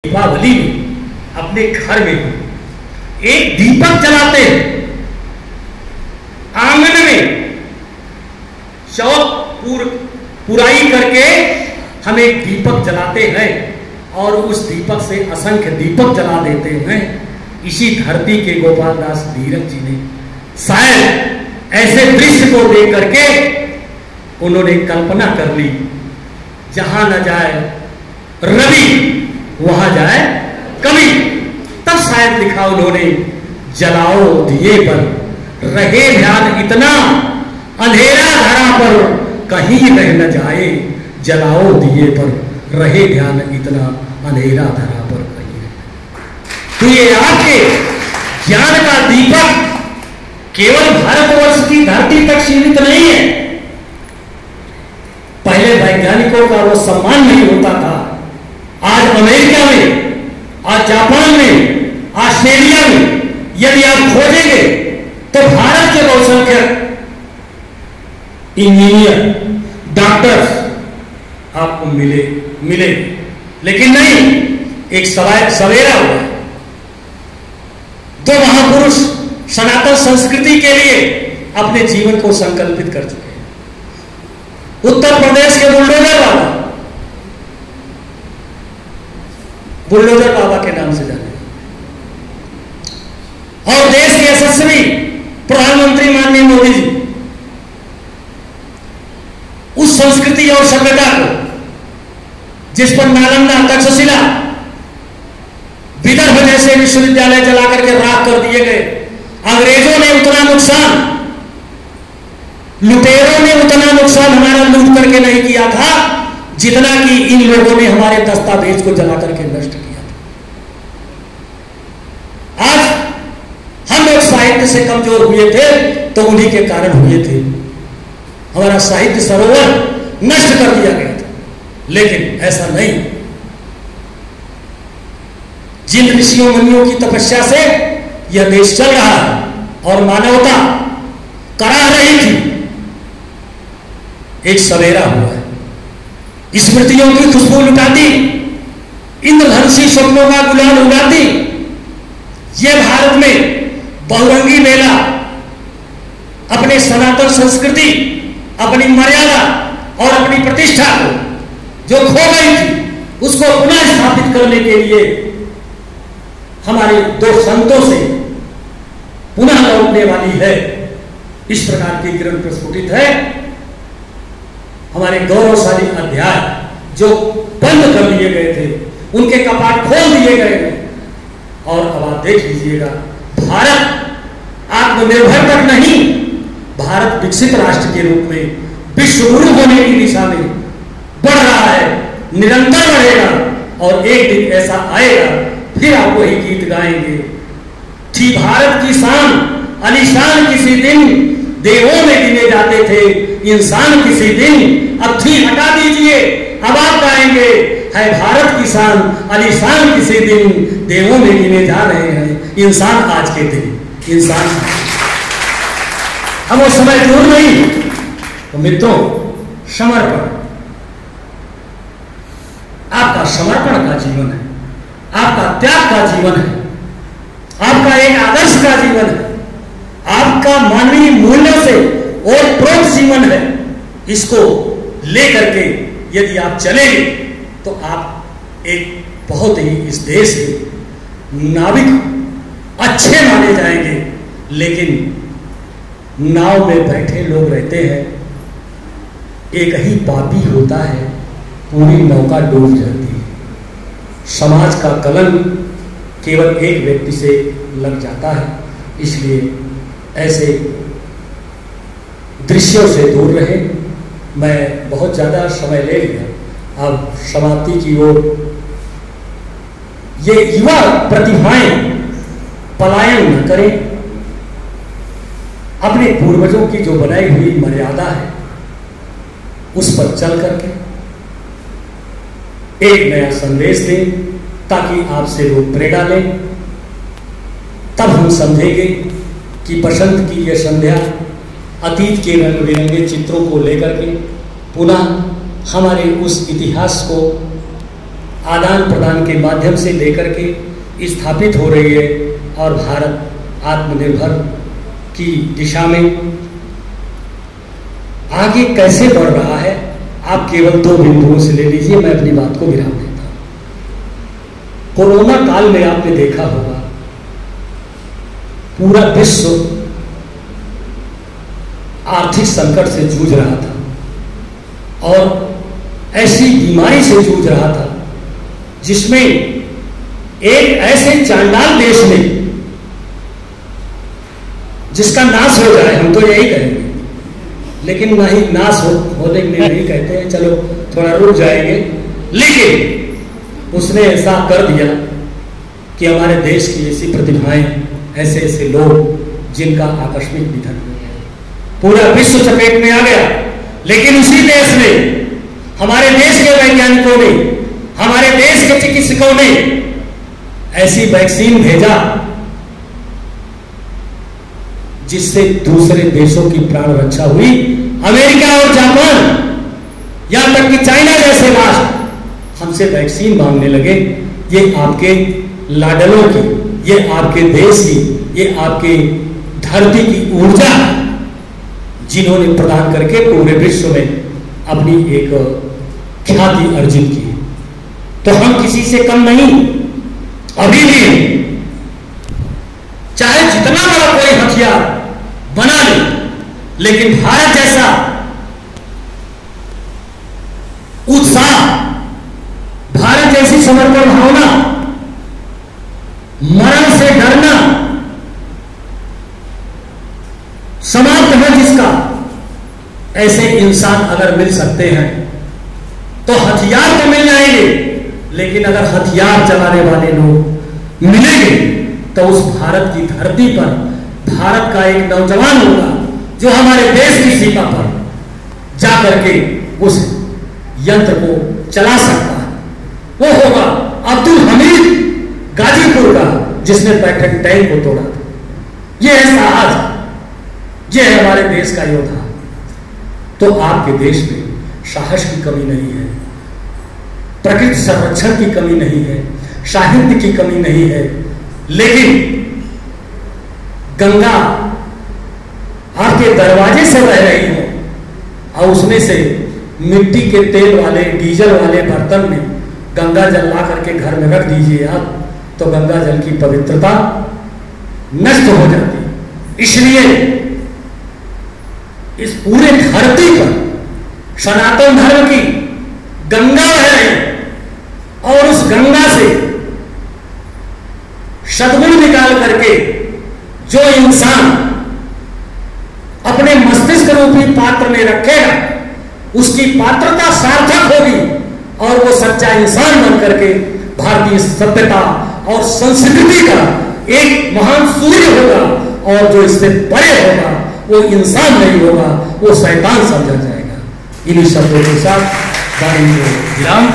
दीपावली में अपने घर में एक दीपक जलाते हैं, आंगन में चौक पुराई करके हम एक दीपक जलाते हैं और उस दीपक से असंख्य दीपक जला देते हैं। इसी धरती के गोपाल दास धीरज जी ने शायद ऐसे दृश्य को देख करके उन्होंने कल्पना कर ली, जहां न जाए रवि वहां जाए कवि। तब शायद लिखा उन्होंने, जलाओ दिए पर रहे ध्यान इतना, अंधेरा धरा पर कहीं रह न जाए। जलाओ दिए पर रहे ध्यान इतना, अंधेरा धरा पर कहीं रह। तो ये आपके ज्ञान का दीपक केवल भारतवर्ष की धरती तक सीमित नहीं है। पहले वैज्ञानिकों का वो सम्मान नहीं होता था, आज अमेरिका में, आज जापान में, ऑस्ट्रेलिया में यदि आप खोजेंगे तो भारत के बहुसंख्यक इंजीनियर, डॉक्टर्स आपको मिले। लेकिन नहीं, एक सवेरा हुआ। दो महापुरुष सनातन संस्कृति के लिए अपने जीवन को संकल्पित कर चुके हैं। उत्तर प्रदेश के बुलडोजर बाबा के नाम से जाने, और देश के यशस्वी प्रधानमंत्री माननीय मोदी जी उस संस्कृति और सभ्यता को, जिस पर नालंदा, तक्षशिला, विदर्भ जैसे विश्वविद्यालय जला करके राख कर दिए गए, अंग्रेजों ने उतना नुकसान, लुटेरों ने उतना नुकसान हमारा लूट करके नहीं किया था जितना कि इन लोगों ने हमारे दस्तावेज को जला करके नष्ट किया था। आज हम लोग साहित्य से कमजोर हुए थे तो उन्हीं के कारण हुए थे। हमारा साहित्य सरोवर नष्ट कर दिया गया था, लेकिन ऐसा नहीं। जिन ऋषियों मुनियों की तपस्या से यह देश चल रहा है और मानवता करा रही थी, एक सवेरा हुआ है। स्मृतियों की खुशबू लुटाती, इंद्रधनुषी स्वप्नों का गुलाल उड़ाती, ये भारत में बहुरंगी मेला अपने सनातन संस्कृति, अपनी मर्यादा और अपनी प्रतिष्ठा को जो खो गई थी, उसको पुनः स्थापित करने के लिए हमारे दो संतों से पुनः लौटने वाली है। इस प्रकार की किरण प्रस्फुटित है। हमारे गौरवशाली अध्याय जो बंद कर दिए गए थे, उनके कपाट खोल दिए गए हैं। और अब आप देख लीजिएगा, भारत आत्मनिर्भर तक नहीं, भारत विकसित राष्ट्र के रूप में विश्व गुरु होने की दिशा में बढ़ रहा है, निरंतर बढ़ेगा। और एक दिन ऐसा आएगा, फिर आप वही गीत गाएंगे, थी भारत की शान अलीशान किसी दिन, देवों में गिने जाते थे इंसान किसी दिन। अब थी हटा दीजिए, अब आप गाएंगे, है भारत की शान अलीशान किसी दिन, देवों में गिने जा रहे हैं इंसान आज के दिन। इंसान अब वो समय दूर नहीं। तो मित्रों, समर्पण, आपका समर्पण का जीवन है, आपका त्याग का जीवन है, आपका एक आदर्श का जीवन है, आपका मानवीय मूल्यों से और प्रोत जीवन है। इसको लेकर के यदि आप चलेंगे तो आप एक बहुत ही इस देश के नाविक अच्छे माने जाएंगे। लेकिन नाव में बैठे लोग रहते हैं, एक ही पापी होता है, पूरी नौका डूब जाती है। समाज का कलंक केवल एक व्यक्ति से लग जाता है। इसलिए ऐसे दृश्यों से दूर रहे। मैं बहुत ज्यादा समय ले लिया, अब समाप्ति की ओर। ये युवा प्रतिभाएं पलायन न करें, अपने पूर्वजों की जो बनाई हुई मर्यादा है उस पर चल करके एक नया संदेश दें, ताकि आपसे लोग प्रेरणा लें। तब हम समझेंगे कि बसंत की यह संध्या अतीत के रंग बिरंगे चित्रों को लेकर के पुनः हमारे उस इतिहास को आदान प्रदान के माध्यम से लेकर के स्थापित हो रही है और भारत आत्मनिर्भर की दिशा में आगे कैसे बढ़ रहा है, आप केवल 2 बिंदुओं से ले लीजिए, मैं अपनी बात को विराम देता हूं। कोरोना काल में आपने देखा होगा पूरा विश्व आर्थिक संकट से जूझ रहा था और ऐसी बीमारी से जूझ रहा था जिसमें एक ऐसे चांडाल देश में जिसका नाश हो जाए, हम तो यही कहेंगे, लेकिन नहीं नाश होने के लिए नहीं कहते हैं, चलो थोड़ा रुक जाएंगे, लेकिन उसने ऐसा कर दिया कि हमारे देश की ऐसी प्रतिभाएं, ऐसे ऐसे लोग जिनका आकस्मिक निधन हो गया, पूरा विश्व चपेट में आ गया। लेकिन उसी देश में हमारे देश के वैज्ञानिकों ने, हमारे देश के चिकित्सकों ने ऐसी वैक्सीन भेजा जिससे दूसरे देशों की प्राण रक्षा हुई। अमेरिका और जापान, यहां तक कि चाइना जैसे राष्ट्र हमसे वैक्सीन मांगने लगे। ये आपके लाडलों की, ये आपके देश की, ये आपके धरती की ऊर्जा जिन्होंने प्रदान करके पूरे विश्व में अपनी एक ख्याति अर्जित की। तो हम किसी से कम नहीं, अभी भी चाहे जितना बड़ा कोई हथियार बना ले, लेकिन भारत जैसा उत्साह, भारत जैसी समर्पण भावना, मरण से डरना समाप्त है जिसका, ऐसे इंसान अगर मिल सकते हैं तो हथियार तो मिल जाएंगे, लेकिन अगर हथियार चलाने वाले लोग मिलेंगे तो उस भारत की धरती पर भारत का एक नौजवान होगा जो हमारे देश की सीमा पर जाकर के उस यंत्र को चला सकता है। वो होगा अब्दुल हमीद गाजीपुर का, जिसने पैठन टैंक को तोड़ा था। ये है साहस, ये है हमारे देश का योद्धा। तो आपके देश में साहस की कमी नहीं है, प्रकृति संरक्षण की कमी नहीं है, साहित्य की कमी नहीं है, लेकिन गंगा आपके दरवाजे से बह रही हो और उसमें से मिट्टी के तेल वाले, डीजल वाले बर्तन में गंगा जल ला करके घर में रख दीजिए आप, तो गंगा जल की पवित्रता नष्ट हो जाती। इसलिए इस पूरे धरती पर सनातन धर्म की गंगा बह रही और उस गंगा से सद्गुण निकाल करके जो इंसान अपने मस्तिष्क रूपी पात्र में रखेगा उसकी पात्रता सार्थक होगी और वो सच्चा इंसान बन करके भारतीय सभ्यता और संस्कृति का एक महान सूर्य होगा, और जो इससे परे होगा वो इंसान नहीं होगा, वो शैतान समझा जाएगा। इन्हीं शब्दों के साथ वाणी को विराम।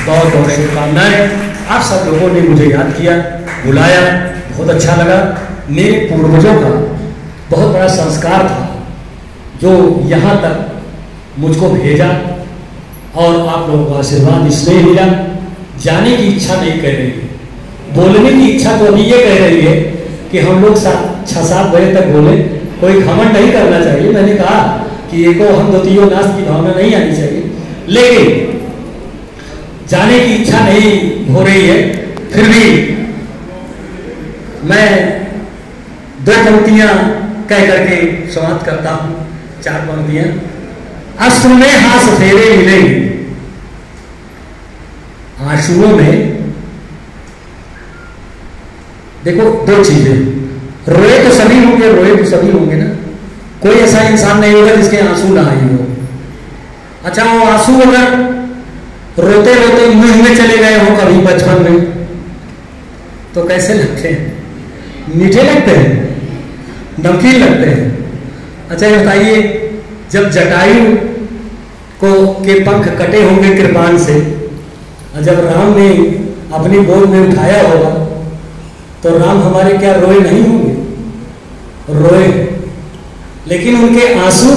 बहुत बहुत शुभकामनाएं। आप सब लोगों ने मुझे याद किया, बुलाया, बहुत अच्छा लगा। मेरे पूर्वजों का बहुत बड़ा संस्कार था जो यहाँ तक मुझको भेजा, और आप लोगों का आशीर्वाद इसलिए मिला। जाने की इच्छा नहीं कह रही है, बोलने की इच्छा तो अभी ये कह रही है कि हम लोग 6-7 बजे तक बोले। कोई घमंड नहीं करना चाहिए, मैंने कहा कि एको हम द्वितीय नाश की भावना नहीं आनी चाहिए, लेकिन जाने की इच्छा नहीं हो रही है। फिर भी मैं 2 पंक्तियां कह करके समाप्त करता हूं, 4 पंक्तियां। अश्रु में हाथ फेरे मिलेंगे, आंसुओं में देखो 2 चीजें, रोए तो सभी होंगे, रोए तो सभी होंगे ना, कोई ऐसा इंसान नहीं होगा जिसके आंसू ना आए हो। अच्छा, वो आंसू अगर रोते रोते मुंह में चले गए हो कभी बचपन में, तो कैसे लगते हैं? मीठे लगते हैं, नमकीन लगते हैं। अच्छा ये बताइए, जब जटायु को के पंख कटे होंगे कृपाण से, और जब राम ने अपनी गोद में उठाया होगा, तो राम हमारे क्या रोए नहीं होंगे? रोए, लेकिन उनके आंसू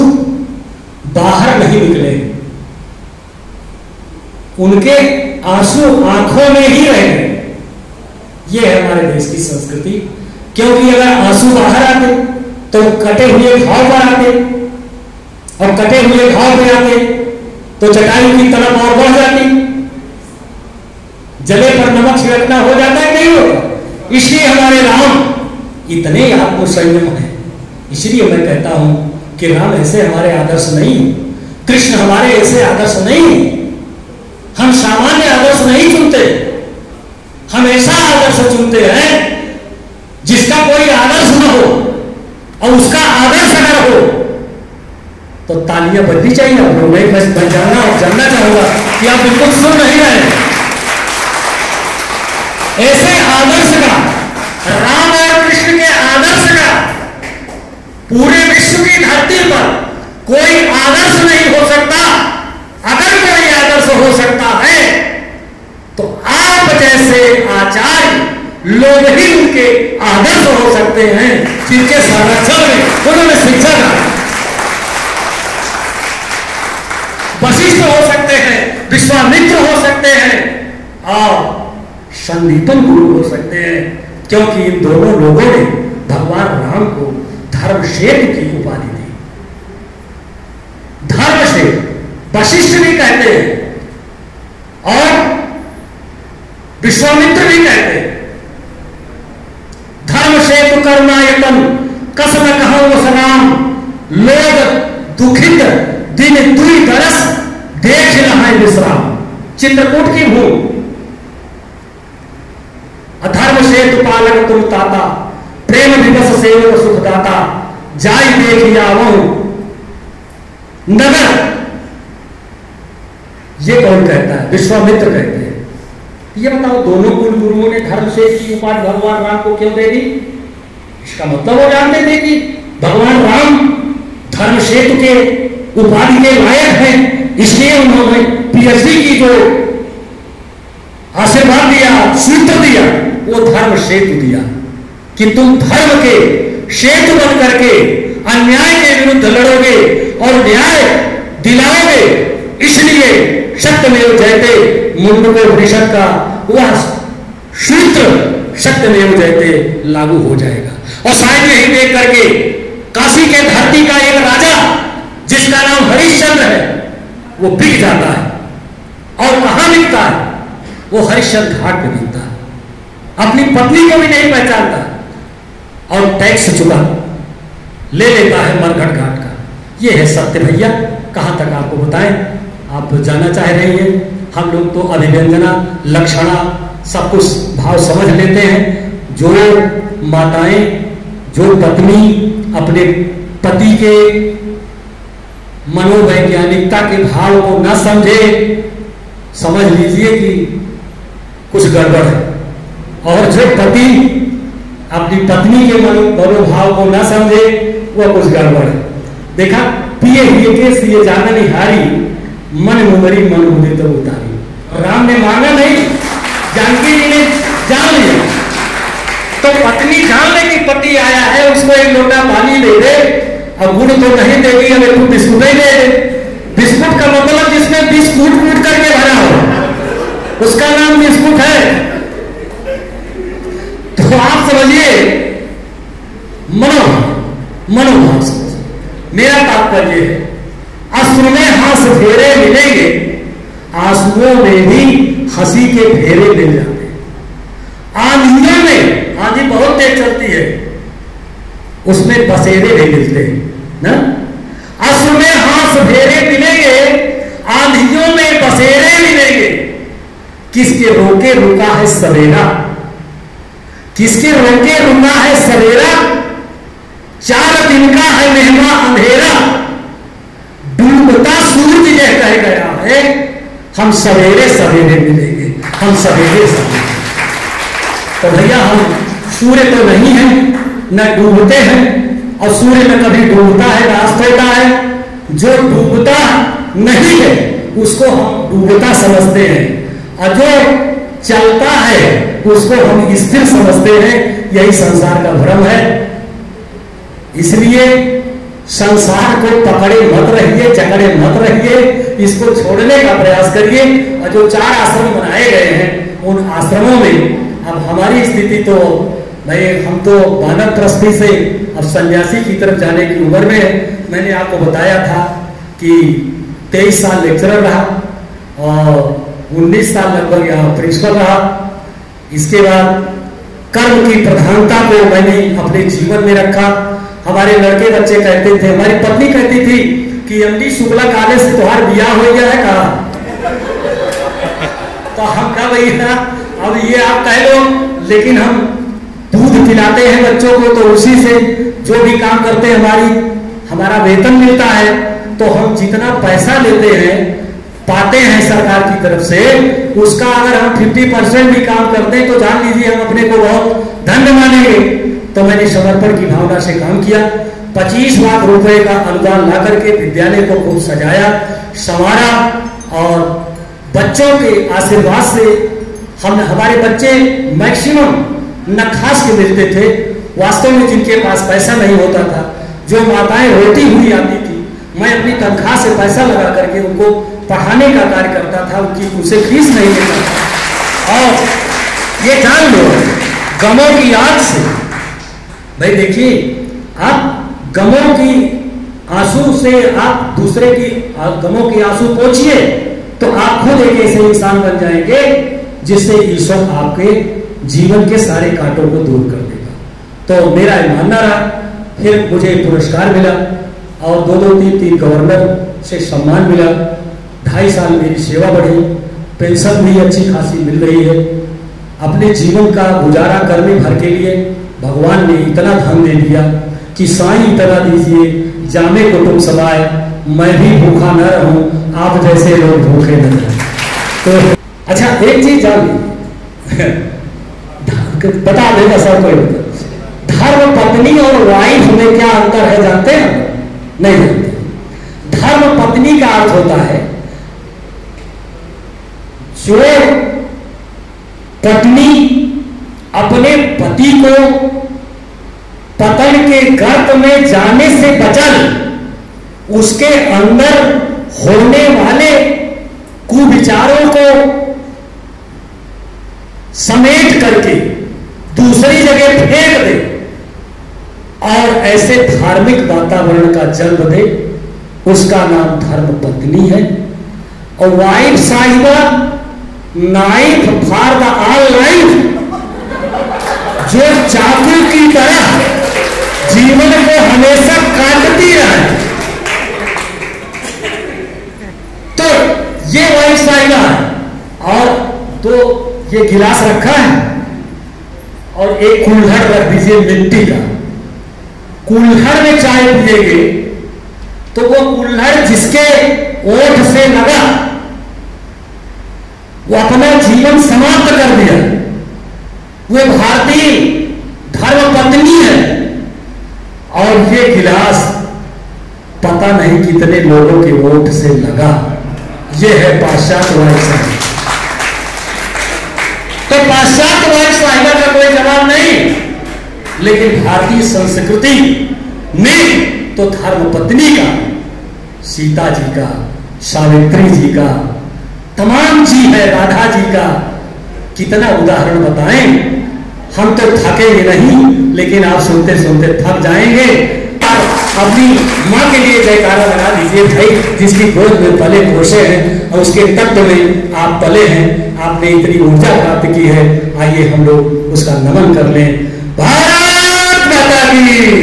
बाहर नहीं निकले, उनके आंसू आंखों में ही रह गए। ये है हमारे देश की संस्कृति। क्योंकि अगर आंसू बाहर आते तो कटे हुए घाव पर आते, और कटे हुए घाव पे आते तो चटाई की तड़प और बढ़ जाती, जले पर नमक छिड़कना हो जाता है, नहीं होता। इसलिए हमारे राम इतने आत्मसंयम है। इसलिए मैं कहता हूं कि राम ऐसे हमारे आदर्श नहीं, कृष्ण हमारे ऐसे आदर्श नहीं। हम सामान्य आदर्श नहीं चुनते, हम ऐसा आदर्श चुनते हैं जिसका कोई आदर्श न हो, और उसका आदर्श अगर हो तो तालियां बजनी चाहिए। आप लोग मैं जानना चाहूंगा कि आप बिल्कुल सुन नहीं रहे। ऐसे आदर्श का, राम और कृष्ण के आदर्श का पूरे विश्व की धरती पर कोई आदर्श नहीं हो सकता। अगर कोई आदर्श हो सकता है तो आप जैसे आचार्य लोग ही उनके आदर्श हो सकते हैं, जिनके संरक्षण में उन्होंने शिक्षा का। वशिष्ठ हो सकते हैं, विश्वामित्र हो सकते हैं, और संदीपन गुरु हो सकते हैं, क्योंकि इन दोनों लोगों ने भगवान राम को धर्मक्षेत्र की उपाधि दी। धर्मक्षेत्र वशिष्ठ भी कहते हैं और विश्वामित्र भी कहते हैं। धर्मक्षेत्र कर्मायतन कसम कहूं सनाम, लोग दुखित दिन दुई दरस देख रहा विश्राम। चित्रकूट की भूमि, अधर्म सेतु पालक तुम ताता, प्रेम दिवस सेवक सुखदाता, जाय देख आवो नगर। ये कौन कहता है? विश्वामित्र कहते हैं। ये बताओ, दोनों कुल गुरुओं ने धर्मसेतु की उपाधि भगवान राम को क्यों दे दी? इसका मतलब वो जानते थे कि भगवान राम धर्मसेतु के उपाधि के लायक हैं, इसलिए उन्होंने पीएचडी की जो आशीर्वाद दिया, सूत्र दिया, वो धर्म सेतु दिया कि तुम धर्म के सेतु बन करके अन्याय के विरुद्ध लड़ोगे और न्याय दिलाओगे। इसलिए सत्यमेव जयते मुंडकोपनिषद का वह सूत्र सत्यमेव जयते लागू हो जाएगा। और शायद यही देख करके काशी के धरती का एक राजा जिसका नाम हरिश्चंद्र है, वो बिक जाता है। और कहां बिकता है? वो हरिश्चंद्र घाट पे बिकता है। अपनी पत्नी को भी नहीं पहचानता और टैक्स चुका ले लेता है मरघट घाट का। ये है सत्य भैया। कहां तक आपको बताएं? आप जानना चाह रही हैं। हम लोग तो अभिव्यंजना, लक्षणा सब कुछ भाव समझ लेते हैं। जो माताएं, जो पत्नी अपने पति के मनोवैज्ञानिकता के भाव को न समझे, समझ लीजिए कि कुछ गड़बड़ है। और जो पति अपनी पत्नी के मनोभाव को न समझे, वह कुछ गड़बड़ है। देखा, पिए हुए के सिए जाना नहीं हारी, मन मुमरी मन मुदे तो उतारी। राम ने मांगा नहीं, जानकी जी ने जान लिया। तो पत्नी जान ले कि पति आया है, उसको एक लोटा पानी दे दे, और गुड़ तो नहीं देगी, हमें तू बिस्कुट ही दे दे। बिस्कुट का मतलब जिसमें बिस्कुट कूट करके भरा हो, उसका नाम बिस्कुट है। तो आप समझिए मनोभाव समझिए। मेरा तात्पर्य है, अश्रु में हंस फेरे मिलेंगे, आंसुओं में भी हंसी के फेरे मिल जाते हैं। आंधियों में, आंधी बहुत तेज चलती है, उसमें बसेरे भी मिलते हैं ना। अश्रु में हंस फेरे मिलेंगे, आंधियों में बसेरे मिलेंगे। किसके रोके रुका है सवेरा, किसके रोके रुका है सवेरा। 4 दिन का है मेहमा अंधेरा, डूबता सूरज यह कह गया है, हम सवेरे सवेरे मिलेंगे, हम सवेरे सवेरे। तो भैया, हम सूर्य तो नहीं है, न डूबते हैं, और सूर्य न कभी डूबता है न अस्त होता है। जो डूबता नहीं है उसको हम डूबता समझते हैं, और जो चलता है उसको हम स्थिर समझते हैं। यही संसार का भ्रम है। इसलिए संसार को पकड़े मत रहिए, जकड़े मत रहिए, इसको छोड़ने का प्रयास करिए। और जो 4 आश्रम बनाए गए हैं उन आश्रमों में अब हमारी स्थिति तो भाई हम तो वानप्रस्थी से अब सन्यासी की तरफ जाने की उम्र में है। मैंने आपको बताया था कि 23 साल लेक्चरर रहा और 19 साल लगभग यहाँ प्रिंसिपल रहा। इसके बाद कर्म की प्रधानता को मैंने अपने जीवन में रखा। हमारे लड़के बच्चे कहते थे, हमारी पत्नी कहती थी कि एमडी शुक्ला कॉलेज से तुम्हारा बियाह हो गया है कहा। तो हम कहा भैया अब ये आप कह लो, लेकिन हम दूध पिलाते हैं बच्चों को तो उसी से जो भी काम करते हैं हमारा वेतन मिलता है। तो हम जितना पैसा लेते हैं पाते हैं सरकार की तरफ से, उसका अगर हम 50% भी काम करते हैं तो जान लीजिए हम अपने को बहुत धन्य मानेंगे। तो मैंने समर्पण की भावना से काम किया। 25 लाख रुपए का अनुदान ला करके विद्यालय को खूब सजाया, संवारा और बच्चों के आशीर्वाद से हमारे बच्चे मैक्सिमम नखास के मिलते थे। वास्तव में जिनके पास पैसा नहीं होता था, जो माताएं रोटी हुई आती थी, मैं अपनी तनख्वाह से पैसा लगा करके उनको पढ़ाने का कार्य करता था, उनसे फीस नहीं लेता था। और ये जान लो गमों की आग से, भाई देखिए आप गमों की आंसू से आप दूसरे की गमों की आंसू पोंछिए तो आप खुद एक ऐसे इंसान बन जाएंगे जिससे ईश्वर आपके जीवन के सारे कांटों को दूर कर देगा। तो मेरा मानना रहा। फिर मुझे पुरस्कार मिला और 2-3 गवर्नर से सम्मान मिला। 2.5 साल मेरी सेवा बढ़ी, पेंशन भी अच्छी खासी मिल रही है। अपने जीवन का गुजारा करने भर के लिए भगवान ने इतना धन दे दिया कि साईं इतना दीजिए जामे कुटुंब समाए, मैं भी भूखा न रहूं, आप जैसे लोग भूखे न रहें। तो अच्छा एक चीज जान बता देगा सब कोई, धर्म पत्नी और वाइफ में क्या अंतर है जानते हैं? नहीं जानते। धर्म पत्नी का अर्थ होता है जो पत्नी अपने पति को पतन के गर्त में जाने से बचल उसके अंदर होने वाले कुविचारों को समेट करके दूसरी जगह फेंक दे और ऐसे धार्मिक वातावरण का जन्म दे, उसका नाम धर्म पत्नी है। और वाइफ साहिबा knife for the all life, जो चाकू की तरह जीवन को हमेशा काटती रहे। तो ये वाइफ साहिबा है। और तो ये गिलास रखा है और एक कुल्हड़ रख दीजिए मिट्टी का। कुल्हड़ में चाय पिएंगे तो वो कुल्हड़ जिसके ओठ से लगा वो अपना जीवन समाप्त कर दिया। वे भारतीय धर्म पत्नी है और ये गिलास पता नहीं कितने लोगों के ओठ से लगा। ये है पाश्चात्य वाइफ। तो पाश्चात्य वाइफ साहिबा का कोई जवाब नहीं, लेकिन भारतीय संस्कृति में तो धर्म पत्नी का, सीता जी का, सावित्री जी का, तमाम जी है, राधा जी का, कितना उदाहरण बताएं। हम तो थकेंगे नहीं, लेकिन आप सुनते सुनते थक जाएंगे। अपनी माँ के लिए जयकारा लगा दीजिए भाई, जिसकी गोद में पले पोषे हैं और उसके तत्व में आप पले हैं, आपने इतनी ऊर्जा प्राप्त की है। आइए हम लोग उसका नमन कर लें। भारत माता की।